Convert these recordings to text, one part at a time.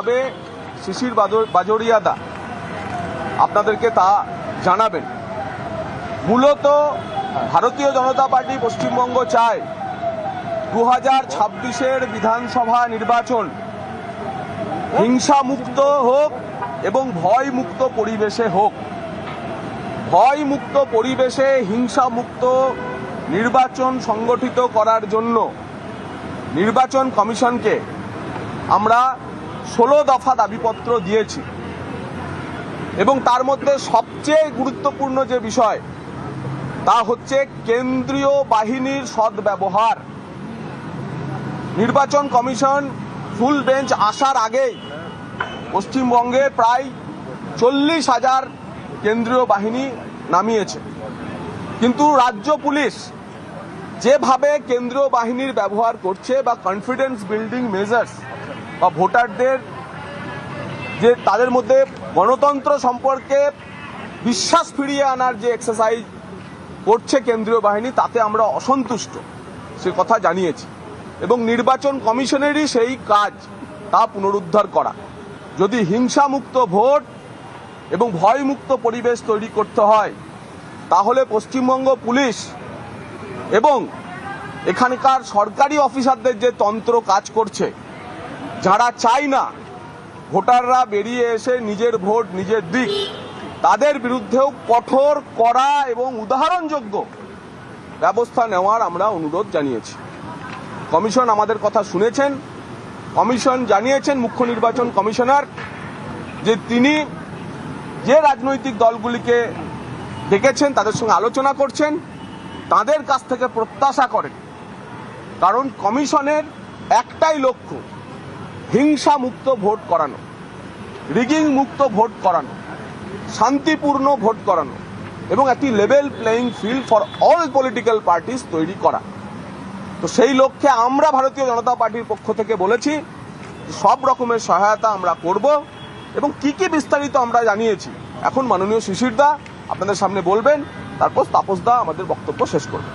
তবে শিশির বাজোরিয়া দা আপনাদেরকে তা জানাবেন। মূলত ভারতীয় জনতা পার্টি পশ্চিমবঙ্গ চায় 2026-এর বিধানসভা নির্বাচন হিংসা মুক্ত হোক এবং ভয় মুক্ত পরিবেশে হোক। ভয় মুক্ত পরিবেশে হিংসা মুক্ত নির্বাচন সংগঠিত করার জন্য নির্বাচন কমিশনকে আমরা 16 দফা দাবিপত্র দিয়েছি এবং তার মধ্যে সবচেয়ে গুরুত্বপূর্ণ যে বিষয় তা হচ্ছে কেন্দ্রীয় বাহিনীর সদ্ব্যবহার। নির্বাচন কমিশন ফুল বেঞ্চ আসার আগেই পশ্চিমবঙ্গে প্রায় 40,000 কেন্দ্রীয় বাহিনী নামিয়েছে, কিন্তু রাজ্য পুলিশ যেভাবে কেন্দ্রীয় বাহিনীর ব্যবহার করছে বা কনফিডেন্স বিল্ডিং মেজার্স বা ভোটারদের যে তাদের মধ্যে গণতন্ত্র সম্পর্কে বিশ্বাস ফিরিয়ে আনার যে এক্সারসাইজ করছে কেন্দ্রীয় বাহিনী, তাতে আমরা অসন্তুষ্ট সে কথা জানিয়েছি এবং নির্বাচন কমিশনেরই সেই কাজ তা পুনরুদ্ধার করা। যদি হিংসামুক্ত ভোট এবং ভয়মুক্ত পরিবেশ তৈরি করতে হয় তাহলে পশ্চিমবঙ্গ পুলিশ এবং এখানকার সরকারি অফিসারদের যে তন্ত্র কাজ করছে, যারা চায় না ভোটাররা বেরিয়ে এসে নিজের ভোট নিজের দিক, তাদের বিরুদ্ধেও কঠোর কড়া এবং উদাহরণযোগ্য ব্যবস্থা নেওয়ার আমরা অনুরোধ জানিয়েছি। কমিশন আমাদের কথা শুনেছেন। কমিশন জানিয়েছেন মুখ্য নির্বাচন কমিশনার যে তিনি যে রাজনৈতিক দলগুলিকে ডেকেছেন তাদের সঙ্গে আলোচনা করছেন, তাদের কাছ থেকে প্রত্যাশা করেন, কারণ কমিশনের একটাই লক্ষ্য হিংসা মুক্ত ভোট করানো, রিগিং মুক্ত ভোট করানো, শান্তিপূর্ণ ভোট করানো এবং একটি level playing field for all political parties তৈরি করা। তো সেই লক্ষ্যে আমরা ভারতীয় জনতা পার্টির পক্ষ থেকে বলেছি সব রকমের সহায়তা আমরা করব এবং কি কি বিস্তারিত আমরা জানিয়েছি এখন মাননীয় শিশির দা আপনাদের সামনে বলবেন, তারপর তাপস দা আমাদের বক্তব্য শেষ করবেন।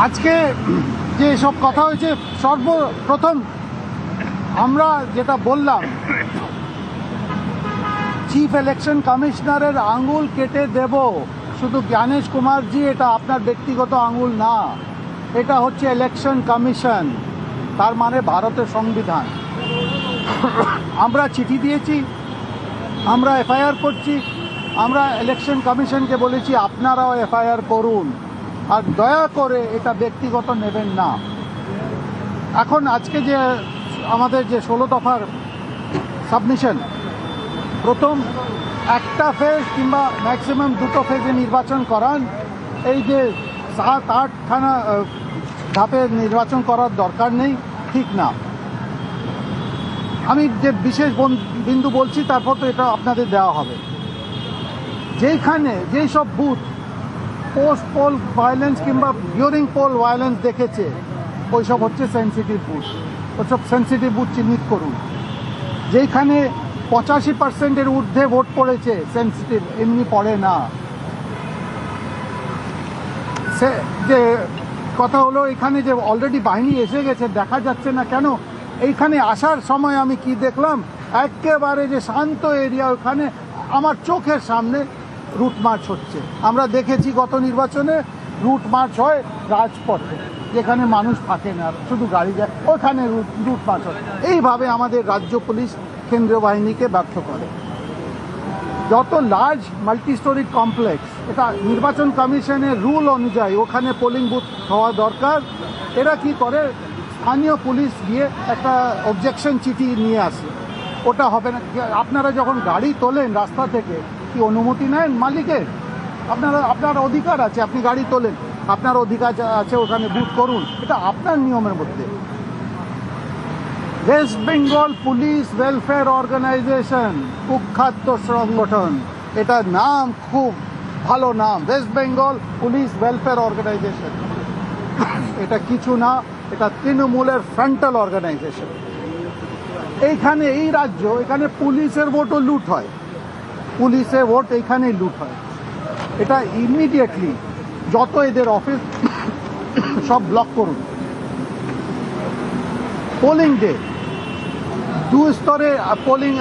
আজকে যে সব কথা হয়েছে, সর্বপ্রথম আমরা যেটা বললাম, চিফ ইলেকশন কমিশনারের আঙুল কেটে দেব। শুধু জ্ঞানেশ কুমারজি, এটা আপনার ব্যক্তিগত আঙুল না, এটা হচ্ছে ইলেকশন কমিশন, তার মানে ভারতের সংবিধান। আমরা চিঠি দিয়েছি, আমরা এফআইআর করছি, আমরা ইলেকশন কমিশনকে বলেছি আপনারাও এফআইআর করুন, আর দয়া করে এটা ব্যক্তিগত নেবেন না। এখন আজকে যে আমাদের যে 16 দফার সাবমিশন, প্রথম একটা ফেজ কিংবা ম্যাক্সিমাম 2টো ফেজে নির্বাচন করান, এই যে 7-8খানা ধাপে নির্বাচন করার দরকার নেই, ঠিক না। আমি যে বিশেষ বিন্দু বলছি, তারপর তো এটা আপনাদের দেওয়া হবে। যেই সব বুথ পোস্ট পোল ভায়োলেন্স কিংবা ডিউরিং পোল ভায়োলেন্স দেখেছে, ওইসব হচ্ছে সেন্সিটিভ বুথ, ওইসব সেন্সিটিভ বুথ চিহ্নিত করুন। যেখানে 85%-এর ঊর্ধ্বে ভোট পড়েছে, সেন্সিটিভ, এমনি পড়ে না। যে কথা হলো, এখানে যে অলরেডি বাহিনী এসে গেছে, দেখা যাচ্ছে না কেন? এইখানে আসার সময় আমি কি দেখলাম, একেবারে যে শান্ত এরিয়া, ওখানে আমার চোখের সামনে রুট মার্চ হচ্ছে। আমরা দেখেছি গত নির্বাচনে রুট মার্চ হয় রাজপথে, যেখানে মানুষ থাকে না, শুধু গাড়ি যায়, ওখানে রুট মার্চ হয়। এইভাবে আমাদের রাজ্য পুলিশ কেন্দ্রীয় বাহিনীকে ব্যর্থ করে। যত লার্জ মাল্টি স্টোরি কমপ্লেক্স, এটা নির্বাচন কমিশনের রুল অনুযায়ী ওখানে পোলিং বুথ হওয়া দরকার। এরা কি করে, স্থানীয় পুলিশ গিয়ে একটা অবজেকশন চিঠি নিয়ে আসে, ওটা হবে না। আপনারা যখন গাড়ি তোলেন রাস্তা থেকে, কি অনুমতি নেন মালিকের? আপনার অধিকার আছে, আপনি গাড়ি তোলেন, আপনার অধিকার আছে ওখানে বুথ করুন, এটা আপনার নিয়মের মধ্যে। West Bengal police welfare organisation, কুখ্যাত সংগঠন, এটা নাম খুব ভালো নাম, West Bengal police welfare organisation. এটা কিছু না, এটা তৃণমূলের ফ্রন্টাল অর্গানাইজেশন। এইখানে এই রাজ্য, এখানে পুলিশের ভোটও লুট হয়, পুলিশের ভোট এইখানেই লুট হয়। এটা ইমিডিয়েটলি যত এদের অফিস সব ব্লক করুন। পোলিং ডে 2 স্তরে পোলিং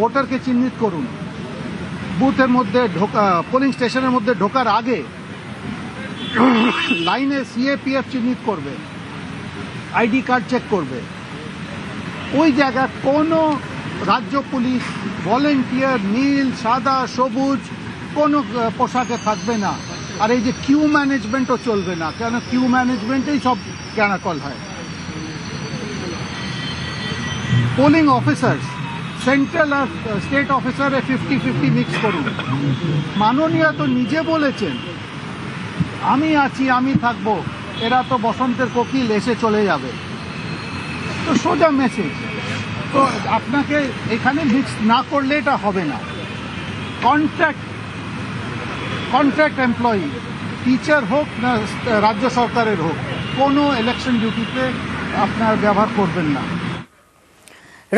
ভোটারকে চিহ্নিত করুন। বুথের মধ্যে পোলিং স্টেশনের মধ্যে ঢোকার আগে লাইনে সিএপিএফ চিহ্নিত করবে, আইডি কার্ড চেক করবে। ওই জায়গায় কোনো রাজ্য পুলিশ ভলেন্টিয়ার নীল সাদা সবুজ কোনো পোশাকে থাকবে না। আর এই যে কিউ ম্যানেজমেন্টও চলবে না, কেন কিউ ম্যানেজমেন্টেই সব ক্যানাকল হয়। পোলিং অফিসার্স সেন্ট্রাল আর স্টেট অফিসারে 50-50 মিক্স করুন। মাননীয় তো নিজে বলেছেন আমি আছি, আমি থাকবো, এরা তো বসন্তের কোকিল এসে চলে যাবে। তো সোজা মেসেজ। তো আপনাকে এখানে মিক্স না করলে এটা হবে না। কন্ট্রাক্ট এমপ্লয়ি, টিচার হোক না রাজ্য সরকারের হোক, কোনো ইলেকশন ডিউটিতে আপনার ব্যবহার করবেন না।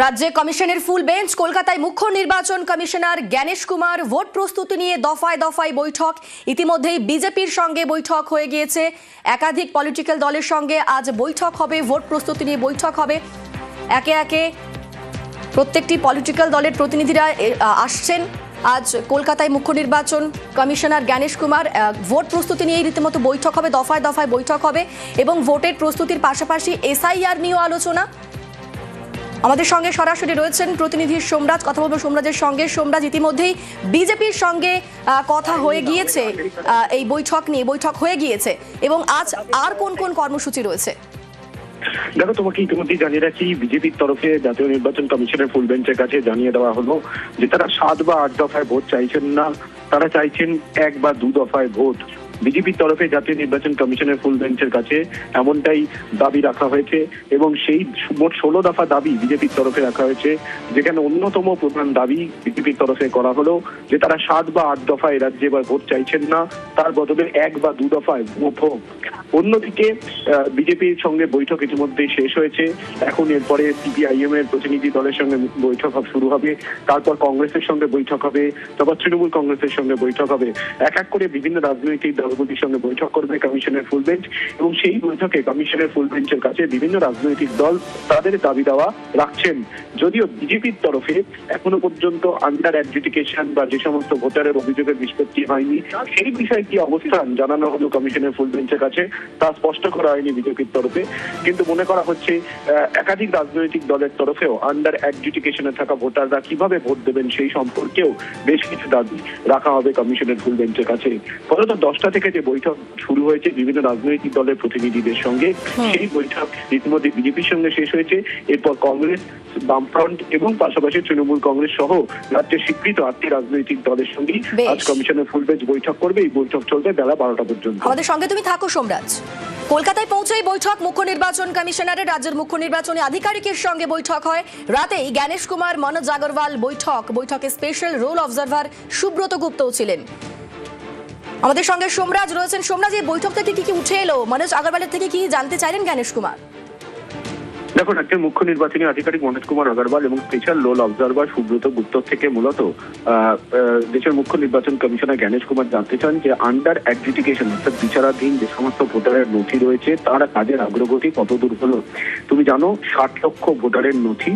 রাজ্যে কমিশনের ফুল বেঞ্চ। কলকাতায় মুখ্য নির্বাচন কমিশনার জ্ঞানেশ কুমার। ভোট প্রস্তুতি নিয়ে দফায় দফায় বৈঠক। ইতিমধ্যেই বিজেপির সঙ্গে বৈঠক হয়ে গিয়েছে, একাধিক পলিটিক্যাল দলের সঙ্গে আজ বৈঠক হবে, ভোট প্রস্তুতি নিয়ে বৈঠক হবে। একে একে প্রত্যেকটি পলিটিক্যাল দলের প্রতিনিধিরা আসছেন। আজ কলকাতায় মুখ্য নির্বাচন কমিশনার জ্ঞানেশ কুমার। ভোট প্রস্তুতি নিয়ে রীতিমতো বৈঠক হবে, দফায় দফায় বৈঠক হবে এবং ভোটের প্রস্তুতির পাশাপাশি এসআইআর নিয়েও আলোচনা। আমাদের সঙ্গে সরাসরি রয়েছেন প্রতিনিধি সোমরাজ, কথা বলবো সোমরাজের সঙ্গে। সোমরাজ, ইতিমধ্যেই বিজেপির সঙ্গে কথা হয়ে গিয়েছে, এই বৈঠক নিয়ে বৈঠক হয়ে গিয়েছে এবং আজ আর কোন কোন কর্মসূচি রয়েছে? দেখো, তোমাকে ইতিমধ্যেই জানিয়ে রাখি, বিজেপির তরফে জাতীয় নির্বাচন কমিশনের ফুল বেঞ্চের কাছে জানিয়ে দেওয়া হলো যে তারা 7 বা 8 দফায় ভোট চাইছেন না, তারা চাইছেন 1 বা 2 দফায় ভোট। বিজেপির তরফে জাতীয় নির্বাচন কমিশনের ফুল বেঞ্চের কাছে এমনটাই দাবি রাখা হয়েছে এবং সেই মোট 16 দফা দাবি বিজেপির তরফে রাখা হয়েছে, যেখানে অন্যতম প্রধান দাবি বিজেপির তরফে করা হলো যে তারা 7 বা 8 দফায় রাজ্যে এবার ভোট চাইছেন না, তার বদলে 1 বা 2 দফায় ভোট হোক। অন্যদিকে বিজেপির সঙ্গে বৈঠক ইতিমধ্যেই শেষ হয়েছে। এখন এরপরে সিপিআইএম এর প্রতিনিধি দলের সঙ্গে বৈঠক শুরু হবে, তারপর কংগ্রেসের সঙ্গে বৈঠক হবে, তারপর তৃণমূল কংগ্রেসের সঙ্গে বৈঠক হবে। এক এক করে বিভিন্ন রাজনৈতিক দলগুলির সঙ্গে বৈঠক করবে কমিশনের ফুল বেঞ্চ এবং সেই বৈঠকে কমিশনের ফুল বেঞ্চের কাছে বিভিন্ন রাজনৈতিক দল তাদের দাবি দেওয়া রাখছেন। যদিও বিজেপির তরফে এখনো পর্যন্ত আন্ডার অ্যাডজুডিকেশন বা যে সমস্ত ভোটারের অভিযোগের নিষ্পত্তি হয়নি, সেই বিষয়ে কি অবস্থান জানানো হলো কমিশনের ফুল বেঞ্চের কাছে তা স্পষ্ট করা হয়নি বিজেপির তরফে। কিন্তু মনে করা হচ্ছে একাধিক রাজনৈতিক দলের তরফেও আন্ডার অ্যাডজুডিকেশনে থাকা ভোটাররা কিভাবে ভোট দেবেন সেই সম্পর্কেও বেশ কিছু দাবি রাখা হবে কমিশনের ফুল বেঞ্চের কাছে। ফলত 10টা থেকে যে বৈঠক শুরু হয়েছে বিভিন্ন রাজনৈতিক দলের প্রতিনিধিদের সঙ্গে, সেই বৈঠক রীতিমধ্যে বিজেপির সঙ্গে শেষ হয়েছে। এরপর কংগ্রেস, বামফ্রন্ট এবং পাশাপাশি তৃণমূল কংগ্রেস সহ রাজ্যের স্বীকৃত 8টি রাজনৈতিক দলের সঙ্গে আজ কমিশনের ফুল বেঞ্চ বৈঠক করবে। এই বৈঠক চলবে বেলা 12টা পর্যন্ত। আমাদের সঙ্গে তুমি থাকো সোমরাজ। কলকাতায় পৌঁছেই বৈঠক মুখ্য নির্বাচন কমিশনারের। রাজ্যের মুখ্য নির্বাচনী আধিকারিকের সঙ্গে বৈঠক হয়। রাতেই জ্ঞানেশ কুমার, মনোজ আগরওয়াল বৈঠকে স্পেশাল রোল অবজারভার সুব্রত গুপ্তও ছিলেন। আমাদের সঙ্গে সোমরাজ রয়েছেন। সোমরাজ, এই বৈঠক থেকে কি উঠে এলো? মনোজ আগরওয়ালের থেকে কি জানতে চাইলেন জ্ঞানেশ কুমার? দেখো, রাজ্যের মুখ্য নির্বাচনী আধিকারিক মনোজ কুমার আগরওয়াল এবং স্পেশাল রোল অবজারভার সুব্রত গুপ্ত থেকে মূলত দেশের মুখ্য নির্বাচন কমিশনার জ্ঞানেশ কুমার জানতে চান যে আন্ডার অ্যাডজুডিকেশন অর্থাৎ বিচারাধীন যে সমস্ত ভোটারের নথি রয়েছে তার কাজের অগ্রগতি কতদূর হলো। তুমি জানো 60 লক্ষ ভোটারের নথি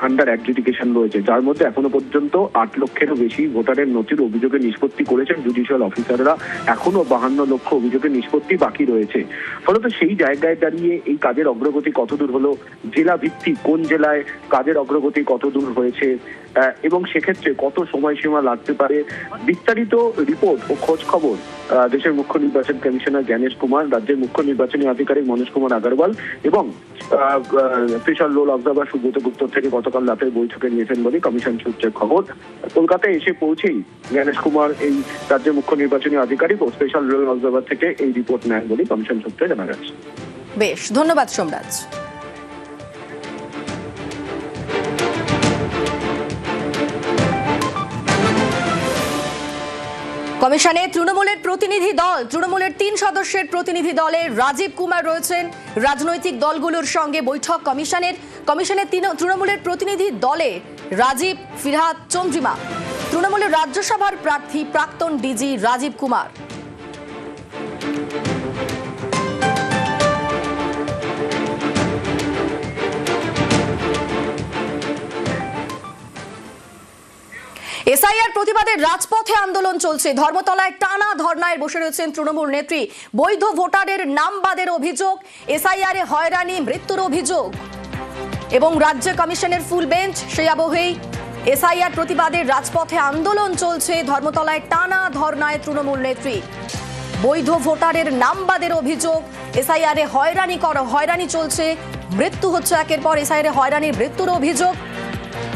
আন্ডার অ্যাডজুডিকেশন রয়েছে, যার মধ্যে এখনো পর্যন্ত 8 লক্ষেরও বেশি ভোটারের নথির অভিযোগের নিষ্পত্তি করেছেন জুডিশিয়াল অফিসাররা। এখনো 52 লক্ষ অভিযোগের নিষ্পত্তি বাকি রয়েছে। ফলত সেই জায়গায় দাঁড়িয়ে এই কাজের অগ্রগতি কতদূর হলো, জেলা ভিত্তিক কোন জেলায় কাজের অগ্রগতি কতদূর হয়েছে এবং সেক্ষেত্রে কত সময়সীমা লাগতে পারে, বিস্তারিত রিপোর্ট ও খোঁজ খবর দেশের মুখ্য নির্বাচন কমিশনার জ্ঞানেশ কুমার, রাজ্যের মুখ্য নির্বাচনী আধিকারিক মনোজ কুমার আগরওয়াল এবং স্পেশাল রোল অবজারভার সুব্রত গুপ্ত থেকে গতকাল রাতের বৈঠকে নিয়েছেন বলে কমিশন সূত্রের খবর। কলকাতায় এসে পৌঁছেই জ্ঞানেশ কুমার এই রাজ্যের মুখ্য নির্বাচনী আধিকারিক ও স্পেশাল রোল অবজারভার থেকে এই রিপোর্ট নেন বলে কমিশন সূত্রে জানা গেছে। বেশ, ধন্যবাদ সোমরাজ। কমিশনে তৃণমূলের প্রতিনিধি দল, তৃণমূলের 3 সদস্যের প্রতিনিধি দলে রাজীব কুমার রয়েছেন। রাজনৈতিক দলগুলোর সঙ্গে বৈঠক কমিশনের তৃণমূলের প্রতিনিধি দলে রাজীব, ফিরহাদ, চন্দ্রিমা। তৃণমূলের রাজ্যসভার প্রার্থী প্রাক্তন ডিজি রাজীব কুমার। এসআইআর প্রতিবাদে রাজপথে আন্দোলন চলছে। ধর্মতলায় টানা ধর্নায় বসে রয়েছেন তৃণমূল নেত্রী। বৈধ ভোটারের নাম বাদের অভিযোগ, এসআইআর এ হয়রানি, মৃত্যুর অভিযোগ এবং রাজ্য কমিশনের ফুল বেঞ্চ। সেই আবহেই এসআইআর প্রতিবাদে রাজপথে আন্দোলন চলছে। ধর্মতলায় টানা ধর্নায় তৃণমূল নেত্রী। বৈধ ভোটারের নাম বাদের অভিযোগ, এসআইআর এ হয়রানি চলছে, মৃত্যু হচ্ছে একের পর এসআইআর এ হয়রানির মৃত্যুর অভিযোগ।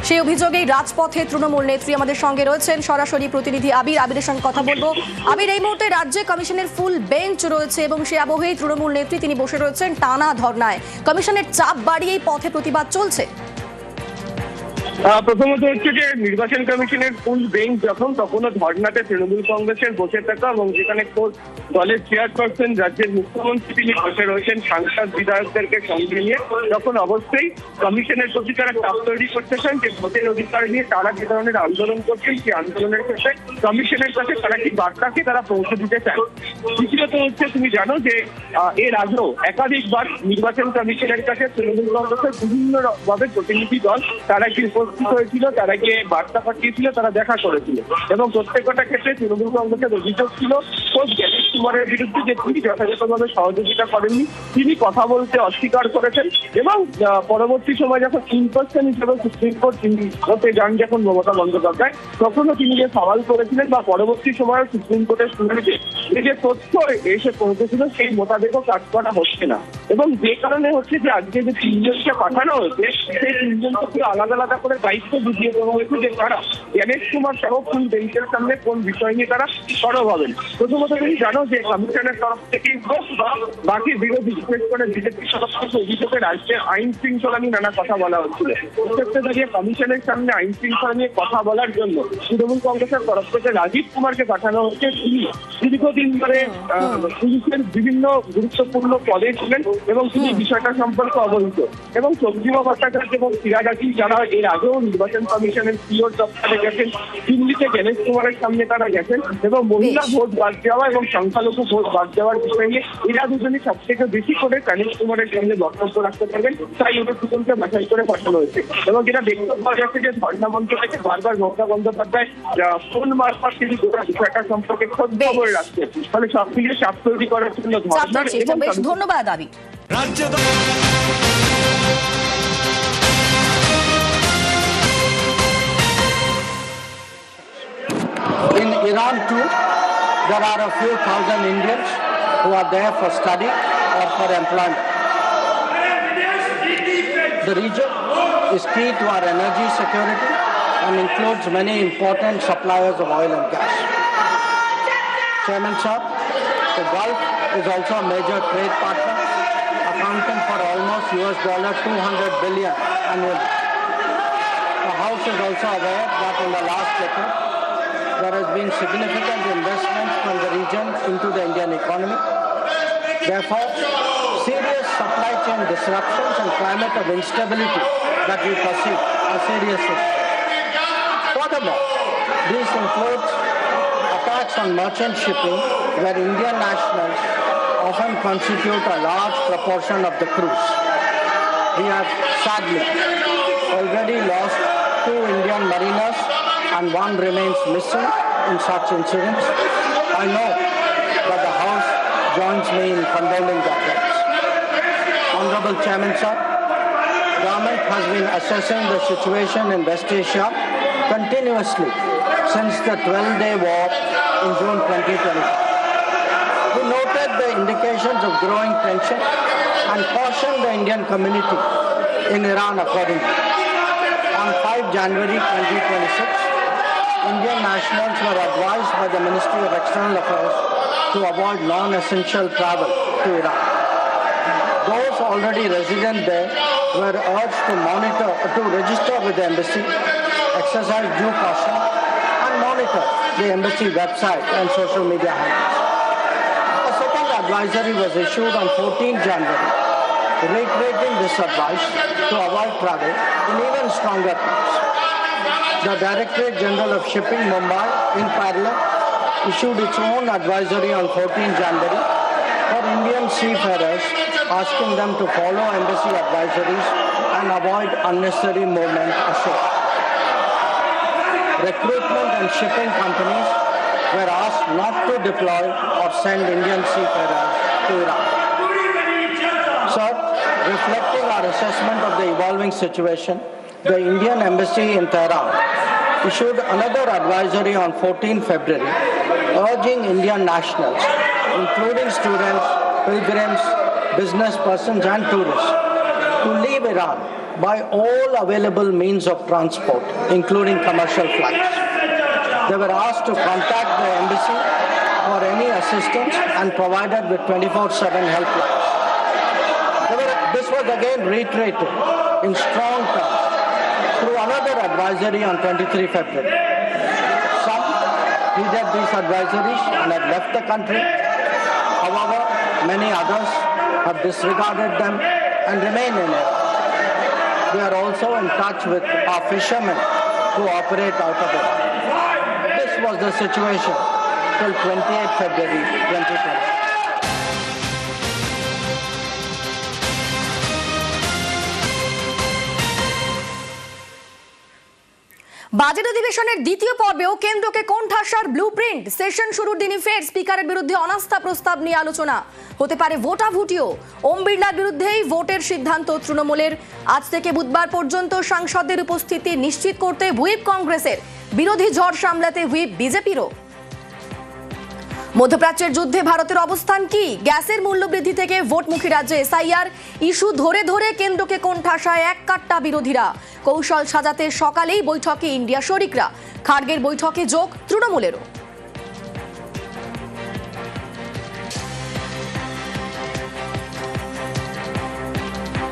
সেই অভিযোগেই রাজপথে তৃণমূল নেত্রী। আমাদের সঙ্গে রয়েছেন সরাসরি প্রতিনিধি আবিরের সঙ্গে কথা বলবো। আবির, এই মুহূর্তে রাজ্যে কমিশনের ফুল বেঞ্চ রয়েছে এবং সেই আবহেই তৃণমূল নেত্রী তিনি বসে রয়েছেন টানা ধর্নায়। কমিশনের চাপ বাড়িয়েই পথে প্রতিবাদ চলছে। প্রথমত হচ্ছে যে নির্বাচন কমিশনের ফুল বেঞ্চ যখন, তখনও ধর্নাতে তৃণমূল কংগ্রেসের বসে থাকা এবং যেখানে দলের চেয়ারপারসন রাজ্যের মুখ্যমন্ত্রী তিনি বসে রয়েছেন সাংসদ বিধায়কদেরকে সঙ্গে নিয়ে, তখন অবশ্যই কমিশনের প্রতি তারা চাপ তৈরি করতে চান যে ভোটের অধিকার নিয়ে তারা যে ধরনের আন্দোলন করছেন সেই আন্দোলনের ক্ষেত্রে কমিশনের কাছে তারা কি বার্তাকে তারা পৌঁছে দিতে চান। দ্বিতীয়ত হচ্ছে তুমি জানো যে এর আগেও একাধিকবার নির্বাচন কমিশনের কাছে তৃণমূল কংগ্রেসের বিভিন্ন ভাবে প্রতিনিধি দল তারা কি উপস্থিত হয়েছিল, তারা গিয়ে বার্তা পাঠিয়েছিল, তারা দেখা করেছিল এবং প্রত্যেকটা ক্ষেত্রে তৃণমূল কংগ্রেসের অভিযোগ ছিল জ্ঞানেশ কুমারের বিরুদ্ধে যে তিনি যথাযথভাবে সহযোগিতা করেননি, তিনি কথা বলতে অস্বীকার করেছেন এবং পরবর্তী সময় যখন ইনপার্সন হিসেবে সুপ্রিম কোর্ট তিনি হতে যান যখন মমতা বন্দ্যোপাধ্যায়, তখনও তিনি যে সওয়াল করেছিলেন বা পরবর্তী সময়ে সুপ্রিম কোর্টের শুনানিতে যে তথ্য এসে পৌঁছেছিল সেই মোতাবেকও কাজ করা হচ্ছে না এবং যে কারণে হচ্ছে যে আজকে যে তিনজনকে পাঠানো হয়েছে সেই তিনজনকে আলাদা আলাদা করে দায়িত্ব বুঝিয়ে দেওয়া হয়েছে যে তারা জ্ঞানেশ কুমার সহ ফুল বেঞ্চের সামনে কোন বিষয় নিয়ে তারা সরব হবেন। প্রথমত তুমি জানো যে কমিশনের তরফ থেকেই হোক বা বাকি বিরোধী বিশেষ করে বিজেপির তরফ থেকে অভিযোগে রাজ্যে আইন শৃঙ্খলা নিয়ে নানা কথা বলা হচ্ছিল। সেক্ষেত্রে দাঁড়িয়ে কমিশনের সামনে আইন শৃঙ্খলা নিয়ে কথা বলার জন্য তৃণমূল কংগ্রেসের তরফ থেকে রাজীব কুমারকে পাঠানো হচ্ছে। তিনি দীর্ঘদিন ধরে পুলিশের বিভিন্ন গুরুত্বপূর্ণ পদে ছিলেন এবং তিনি বিষয়টা সম্পর্কে অবহিত এবং চন্দ্রিমা ভট্টাচার্য এবং সিরাজ আজিজ যারা এর আগেও নির্বাচন কমিশনের সিওর দপ্তরে গেছেন, দিল্লিতে জ্ঞানেশ কুমারের সামনে তারা গেছেন এবং মহিলা ভোট বাদ দেওয়া এবং সংখ্যালঘু ভোট বাদ দেওয়ার বিষয় নিয়ে এরা দুজনই সব থেকে বেশি করে জ্ঞানেশ কুমারের সামনে বক্তব্য রাখতে পারবেন, তাই ওদের দুজনকে বাছাই করে পাঠানো হয়েছে এবং যেটা দেখতে পাওয়া যাচ্ছে যে ধর্ণা মঞ্চ থেকে বারবার মমতা বন্দ্যোপাধ্যায় ফোন মারফত তিনি গোটা বিষয়টা সম্পর্কে খোঁজ খবর রাখছেন। ফলে সব মিলিয়ে চাপ তৈরি করার জন্য ধন্যবাদ আবির। In Iran too, there are a few thousand Indians who are there for study or for employment. The region is key to our energy security and includes many important suppliers of oil and gas. Chairman Sir, the Gulf is also a major trade partner, accounting for almost $200 billion annually. The House is also aware that in the last decade, there has been significant investment from the region into the Indian economy. Therefore, serious supply chain disruptions and climate of instability that we perceive are serious issues. Furthermore, these include attacks on merchant shipping, where Indian nationals often constitute a large proportion of the crews. We have sadly already lost 2 Indian mariners and 1 remains missing in such incidents. I know that the House joins me in condoling their deaths. Honorable Chairman Sir, government has been assessing the situation in West Asia continuously since the 12-day war in June 2020. We noted the indications of growing tension and cautioned the Indian community in Iran accordingly. On 5 January 2026, Indian nationals were advised by the Ministry of External Affairs to avoid non-essential travel to Iran. Those already resident there were urged to register with the embassy, exercise due caution, and monitor the embassy website and social media handles. A second advisory was issued on 14 January, reiterating this advice to avoid travel in even stronger terms. The Directorate General of Shipping, Mumbai, in parallel, issued its own advisory on 14 January for Indian seafarers, asking them to follow embassy advisories and avoid unnecessary movement ashore. recruitment and shipping companies were asked not to deploy or send Indian seafarers to Iran. So, reflecting our assessment of the evolving situation, the Indian Embassy in Tehran issued another advisory on 14 February urging Indian nationals, including students, pilgrims, business persons and tourists, to leave Iran by all available means of transport, including commercial flights. They were asked to contact the embassy for any assistance and provided with 24/7 helplines. This was again reiterated in strong terms through another advisory on 23 February. Some heeded these advisories and have left the country. However, many others have disregarded them and remain in it. We are also in touch with our fishermen who operate out of it. This was the situation till 28 February 2020. Budget অধিবেশনের দ্বিতীয় পর্বেও কেন্দ্রকে কোণঠাসার blueprint. Session শুরুর দিনই ফের স্পিকারের বিরুদ্ধে অনাস্থা প্রস্তাব নিয়ে আলোচনা, হতে পারে ভোটাভুটিও। ওম বিড়লার বিরুদ্ধেই ভোটের সিদ্ধান্ত তৃণমূলের। আজ থেকে বুধবার পর্যন্ত সাংসদদের উপস্থিতি নিশ্চিত করতে হুইপ কংগ্রেসের, বিরোধী ঝড় সামলাতে হুইপ বিজেপিরও। মধ্যপ্রাচ্যের যুদ্ধে ভারতের অবস্থান কি? গ্যাসের মূল্যবৃদ্ধি থেকে ভোটমুখী রাজ্যে এসআইআর ইস্যু ধরে ধরে কেন্দ্রকে কোণঠাসায় এক কাট্টা বিরোধীরা। কৌশল সাজাতে সকালেই বৈঠকে ইন্ডিয়া শরিকরা। খার্গের বৈঠকে যোগ তৃণমূলেরও।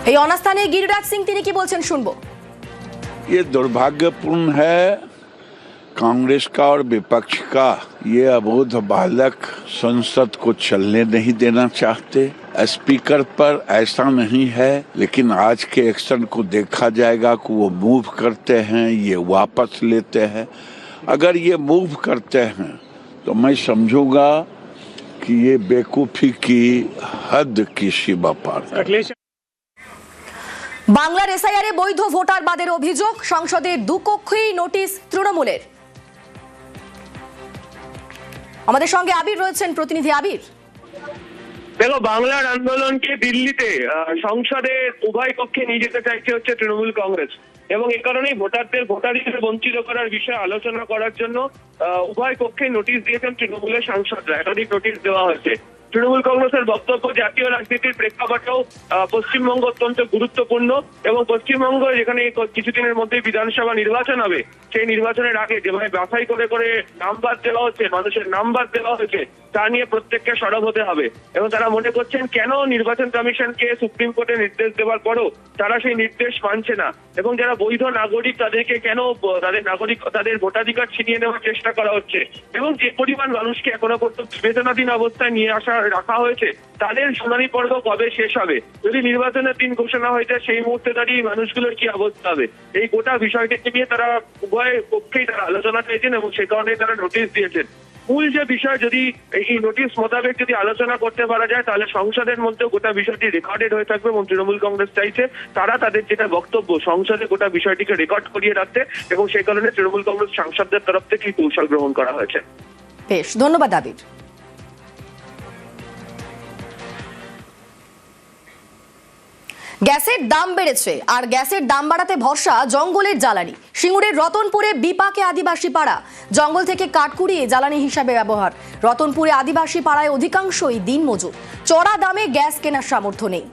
এই অনাস্থা নিয়ে গিরিরাজ সিং তিনি কি বলছেন শুনবো। ये दुर्भाग्यपूर्ण है कांग्रेस का और विपक्ष का। ये अबोध बालक संसद को चलने नहीं देना चाहते। स्पीकर पर ऐसा नहीं है, लेकिन आज के एक्शन को देखा जाएगा कि वो मूव करते हैं, ये वापस लेते हैं। अगर ये मूव करते हैं तो मैं समझूंगा कि ये बेवकूफ़ी की हद की सीमा पार है। বাংলার এসআইআরে বৈধ ভোটার বাদের অভিযোগ, সংসদের দুকক্ষেই নোটিশ তৃণমূলের। আমাদের সঙ্গে আবির রয়েছেন, প্রতিনিধি আবির। দেখো, বাংলার আন্দোলনকে দিল্লিতে সংসদে উভয় পক্ষে নিয়ে যেতে চাইছে হচ্ছে তৃণমূল কংগ্রেস, এবং এ কারণেই ভোটারদের ভোটাধিকার বঞ্চিত করার বিষয়ে আলোচনা করার জন্য উভয় পক্ষে নোটিশ দিয়েছেন তৃণমূলের সাংসদরা। একাধিক নোটিশ দেওয়া হয়েছে। তৃণমূল কংগ্রেসের বক্তব্য, জাতীয় রাজনীতির প্রেক্ষাপটেও পশ্চিমবঙ্গ অত্যন্ত গুরুত্বপূর্ণ, এবং পশ্চিমবঙ্গ যেখানে কিছুদিনের মধ্যে বিধানসভা নির্বাচন হবে, সেই নির্বাচনের আগে যেভাবে বাছাই করে করে নাম বাদ দেওয়া হচ্ছে, মানুষের নাম বাদ দেওয়া হয়েছে, তা নিয়ে প্রত্যেককে সরব হতে হবে। এবং তারা মনে করছেন কেন নির্বাচন কমিশনকে সুপ্রিম কোর্টে নির্দেশ দেওয়ার পরও তারা সেই নির্দেশ মানছে না, এবং যারা বৈধ নাগরিক তাদেরকে কেন তাদের ভোটাধিকার ছিনিয়ে নেওয়ার চেষ্টা করা হচ্ছে, এবং যে পরিমাণ মানুষকে এখনো পর্যন্ত বিবেচনাধীন অবস্থায় নিয়ে রাখা হয়েছে, তাদের শুনানি পর্ব কবে শেষ হবে? যদি নির্বাচনের দিন ঘোষণা হয়ে যায়, সেই মুহূর্তে দাঁড়িয়ে মানুষগুলোর কি অবস্থা হবে? এই গোটা বিষয়টিকে নিয়ে তারা উভয় পক্ষেই তারা আলোচনা চাইছেন, এবং সে কারণে তারা নোটিশ দিয়েছেন। মূল যে বিষয়, যদি এই নোটিশ মোতাবেক যদি আলোচনা করতে পারা যায়, তাহলে সংসদের মধ্যে গোটা বিষয়টি রেকর্ডেড হয়ে থাকবে, এবং তৃণমূল কংগ্রেস চাইছে তারা তাদের যেটা বক্তব্য সংসদে গোটা বিষয়টিকে রেকর্ড করিয়ে রাখতে, এবং সেই কারণে তৃণমূল কংগ্রেস সাংসদদের তরফ থেকে কৌশল গ্রহণ করা হয়েছে। বেশ, ধন্যবাদ আবির। গ্যাসের দাম বেড়েছে, আর গ্যাসের দাম বাড়াতে ভরসা জঙ্গলের জ্বালানি। সিঙ্গুরের রতনপুরে বিপাকে আদিবাসী পাড়া, জঙ্গল থেকে কাঠ কুড়িয়ে জ্বালানি হিসাবে ব্যবহার। রতনপুরে আদিবাসী পাড়ায় অধিকাংশই দিনমজুর, চড়া দামে গ্যাস কেনার সামর্থ্য নেই।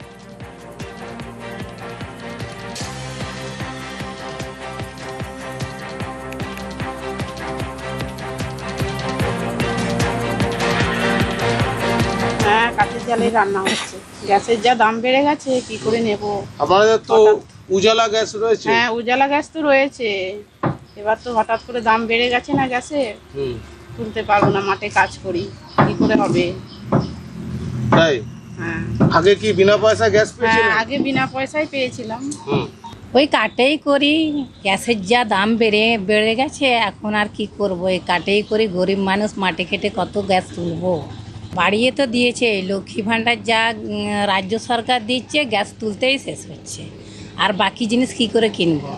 হ্যাঁ, কাঠের জালে রান্না হচ্ছে। গ্যাসের যা দাম বেড়ে গেছে, কি করে নেব? আমাদের তো উজালা গ্যাস রয়েছে। হ্যাঁ, উজালা গ্যাস তো রয়েছে, এবার তো হঠাৎ করে দাম বেড়ে গেছে না গ্যাসের, তুলতে পারবো না। মাঠে কাজ করি, কি করে হবে? তাই হ্যাঁ, আগে কি বিনা পয়সা গ্যাস পেয়েছিলেন? হ্যাঁ, আগে বিনা পয়সায় পেয়েছিলাম। ওই কাটেই করি, গ্যাসের যা দাম বেড়ে গেছে, এখন আর কি করব, এই কাটেই করি। গরিব মানুষ মাঠে খেটে কত গ্যাস তুলবো? বাড়িয়ে তো দিয়েছে, লক্ষ্মী ভাণ্ডার যা রাজ্য সরকার দিচ্ছে, গ্যাস তুলতেই শেষ হচ্ছে, আর বাকি জিনিস কি করে কিনবো?